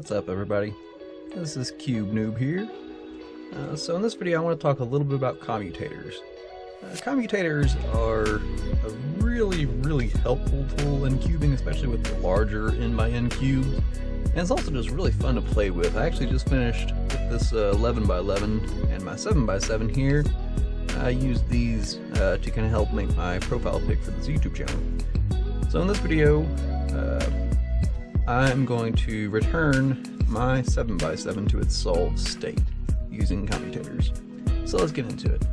What's up, everybody? This is CubeNoob here. So in this video I want to talk a little bit about commutators. Commutators are a really helpful tool in cubing, especially with the larger n×n cubes. And it's also just really fun to play with. I actually just finished with this 11×11 and my 7×7 here. I used these to kind of help make my profile pic for this YouTube channel. So in this video, I'm going to return my 7×7 to its solved state using commutators. So let's get into it.